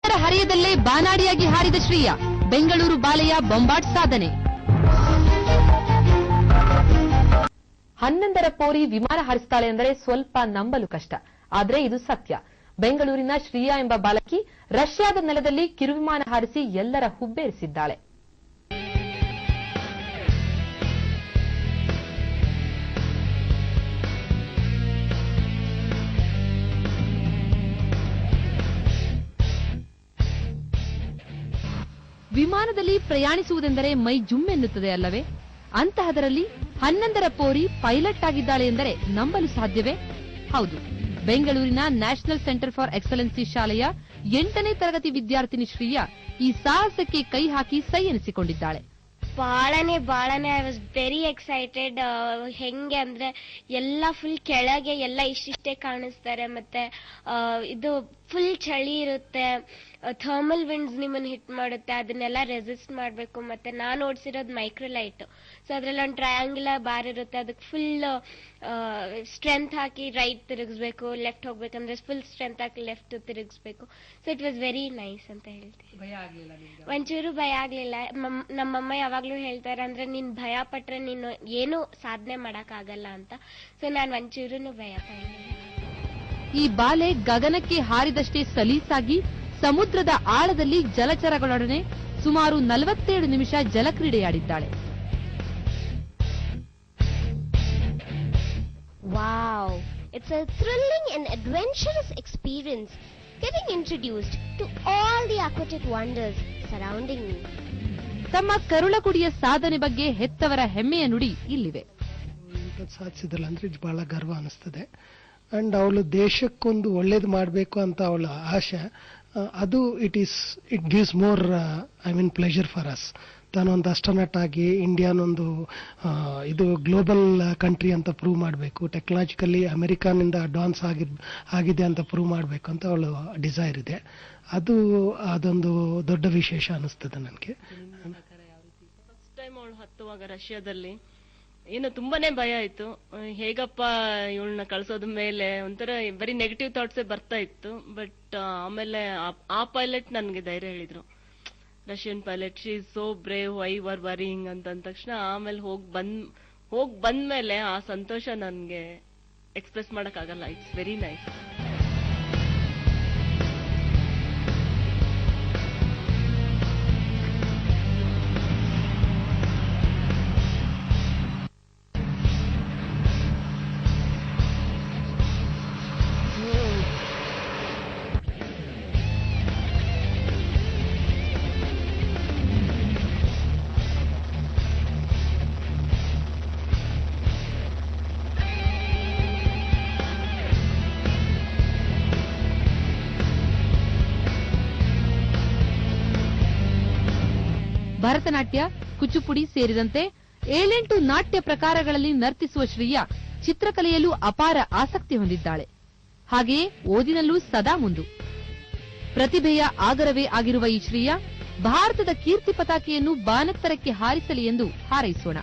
ಕನ್ನಡ ಹರೆಯದಲ್ಲೇ ಬಾನಾಡಿಯಾಗಿ ಹಾರಿದ ಶ್ರೀಯಾ, ಬೆಂಗಳೂರು ಬಾಲೆಯ ಬೊಂಬಾಟ್ ಸಾಧನೆ. 11ರ ಪೋರಿ ವಿಮಾನ ಹಾರಿಸ್ತಾಳೆ ಅಂದರೆ ಸ್ವಲ್ಪ ನಂಬಲು ಕಷ್ಟ, ಆದರೆ ಇದು ಸತ್ಯ. ಬೆಂಗಳೂರಿನ ಶ್ರೀಯಾ ಎಂಬ ಬಾಲಕಿ ರಷ್ಯಾದ ನೆಲದಲ್ಲಿ ಕಿರುವಿಮಾನ ಹಾರಿಸಿ ಎಲ್ಲರ ಹುಬ್ಬೇರಿಸಿದ್ದಾಳೆ. ವಿಮಾನದಲ್ಲಿ ಪ್ರಯಾಣಿಸುವುದೆಂದರೆ ಮೈ ಜುಮ್ ಎನ್ನುತ್ತದೆ ಅಲ್ಲವೇ? ಅಂತಹದರಲ್ಲಿ 11ರ ಪೋರಿ ಪೈಲಟ್ ಆಗಿದ್ದಾಳೆ ಎಂದರೆ ನಂಬಲು ಸಾಧ್ಯವೇ? ಹೌದು, ಬೆಂಗಳೂರಿನ ನ್ಯಾಷನಲ್ ಸೆಂಟರ್ ಫಾರ್ ಎಕ್ಸಲೆನ್ಸಿ ಶಾಲೆಯ 8ನೇ ತರಗತಿ ವಿದ್ಯಾರ್ಥಿನಿ ಶ್ರೀಯಾ ಈ ಸಾಹಸಕ್ಕೆ ಕೈ ಹಾಕಿ ಸೈ ಎನಿಸಿಕೊಂಡಿದ್ದಾಳೆ. ಬಾಳನೆ ಐ ವಾಸ್ ವೆರಿ ಎಕ್ಸೈಟೆಡ್. ಹೆಂಗೆ ಅಂದ್ರೆ ಎಲ್ಲ ಫುಲ್ ಕೆಳಗೆ ಎಲ್ಲ ಇಷ್ಟಿಷ್ಟೇ ಕಾಣಿಸ್ತಾರೆ, ಮತ್ತೆ ಇದು ಫುಲ್ ಚಳಿ ಇರುತ್ತೆ, ಥರ್ಮಲ್ ವಿಂಡ್ಸ್ ನಿಮ್ಮನ್ನು ಹಿಟ್ ಮಾಡುತ್ತೆ, ಅದನ್ನೆಲ್ಲ ರೆಸಿಸ್ಟ್ ಮಾಡಬೇಕು. ಮತ್ತೆ ನಾನು ಓಡಿಸಿರೋದು ಮೈಕ್ರೋಲೈಟ್, ಸೊ ಅದ್ರಲ್ಲಿ ಒಂದು ಟ್ರಯಾಂಗ್ಯುಲರ್ ಬಾರ್ ಇರುತ್ತೆ, ಅದಕ್ಕೆ ಫುಲ್ ಸ್ಟ್ರೆಂತ್ ಹಾಕಿ ರೈಟ್ ತಿರುಗಿಸ್ಬೇಕು, ಲೆಫ್ಟ್ ಹೋಗ್ಬೇಕಂದ್ರೆ ಫುಲ್ ಸ್ಟ್ರೆಂತ್ ಹಾಕಿ ಲೆಫ್ಟ್ ತಿರುಗಿಸ್ಬೇಕು. So it was very nice ಅಂತ ಹೇಳ್ತೀನಿ. ಒಂಚೂರು ಭಯ ಆಗ್ಲಿಲ್ಲ. ನಮ್ಮಮ್ಮ ಯಾವಾಗ್ಲೂ ಹೇಳ್ತಾರೆ, ಅಂದ್ರೆ ನೀನ್ ಭಯ ಪಟ್ರೆ ನೀನು ಏನು ಸಾಧನೆ ಮಾಡಕ್ ಆಗಲ್ಲ ಅಂತ. ಸೊ ನಾನು ಒಂಚೂರು ಭಯ ಪಡಲಿಲ್ಲ. ಈ ಬಾಲೆ ಗಗನಕ್ಕೆ ಹಾರಿದಷ್ಟೇ ಸಲೀಸಾಗಿ ಸಮುದ್ರದ ಆಳದಲ್ಲಿ ಜಲಚರಗಳೊಡನೆ ಸುಮಾರು 47 ನಿಮಿಷ ಜಲಕ್ರೀಡೆಯಾಡಿದ್ದಾಳೆ. Wow, it's a thrilling and adventurous experience getting introduced to all the aquatic wonders surrounding me. ತಮ್ಮ ಕರುಳಕುಡಿಯ ಸಾಧನೆ ಬಗ್ಗೆ ಹೆತ್ತವರ ಹೆಮ್ಮೆಯ ನುಡಿ ಇಲ್ಲಿವೆ. ಸಾಧಿಸಿದಲ್ಲ ಅಂದ್ರೆ ಬಹಳ ಗರ್ವ ಅನಿಸ್ತದೆ. ಅಂಡ್ ಅವಳು ದೇಶಕ್ಕೊಂದು ಒಳ್ಳೇದು ಮಾಡಬೇಕು ಅಂತ ಅವಳ ಆಶೆ, ಅದು it gives more pleasure for us. ತಾನೊಂದು ಅಸ್ಟ್ರೋನಟ್ ಆಗಿ ಇಂಡಿಯಾನೊಂದು ಇದು ಗ್ಲೋಬಲ್ ಕಂಟ್ರಿ ಅಂತ ಪ್ರೂವ್ ಮಾಡಬೇಕು, ಟೆಕ್ನಾಲಜಿಕಲಿ ಅಮೆರಿಕಾನಿಂದ ಅಡ್ವಾನ್ಸ್ ಆಗಿದೆ ಅಂತ ಪ್ರೂವ್ ಮಾಡಬೇಕು ಅಂತ ಅವಳು ಡಿಸೈರ್ ಇದೆ. ಅದೊಂದು ದೊಡ್ಡ ವಿಶೇಷ ಅನಿಸ್ತದೆ ನನಗೆ. ಫಸ್ಟ್ ಟೈಮ್ ಅವಳು ಹತ್ತುವಾಗ ರಷ್ಯಾದಲ್ಲಿ ಏನೋ ತುಂಬಾನೇ ಭಯ ಆಯ್ತು. ಹೇಗಪ್ಪ ಇವಳನ್ನ ಕಳ್ಸೋದ ಮೇಲೆ ಒಂಥರ ಬರೀ ನೆಗೆಟಿವ್ ಥಾಟ್ಸೇ ಬರ್ತಾ ಇತ್ತು. ಬಟ್ ಆಮೇಲೆ ಆ ಪೈಲಟ್ ನನ್ಗೆ ಧೈರ್ಯ ಹೇಳಿದ್ರು, Russian pilot, she is so brave, why were worrying ಅಂತ ಅಂದ ತಕ್ಷಣ ಆಮೇಲೆ ಹೋಗ್ ಬಂದ್ಮೇಲೆ ಆ ಸಂತೋಷ ನನ್ಗೆ ಎಕ್ಸ್ಪ್ರೆಸ್ ಮಾಡಕ್ ಆಗಲ್ಲ. It's very nice. Bharatanatyam, Kuchipudi ಸೇರಿದಂತೆ 7-8 ನಾಟ್ಯ ಪ್ರಕಾರಗಳಲ್ಲಿ ನರ್ತಿಸುವ ಶ್ರೀಯಾ ಚಿತ್ರಕಲೆಯಲ್ಲೂ ಅಪಾರ ಆಸಕ್ತಿ ಹೊಂದಿದ್ದಾಳೆ. ಹಾಗೆಯೇ ಓದಿನಲ್ಲೂ ಸದಾ ಮುಂದು. ಪ್ರತಿಭೆಯ ಆಗರವೇ ಆಗಿರುವ ಈ ಶ್ರೀಯಾ ಭಾರತದ ಕೀರ್ತಿ ಪತಾಕೆಯನ್ನು ಬಾನೆತ್ತರಕ್ಕೆ ಹಾರಿಸಲಿ ಎಂದು ಹಾರೈಸೋಣ.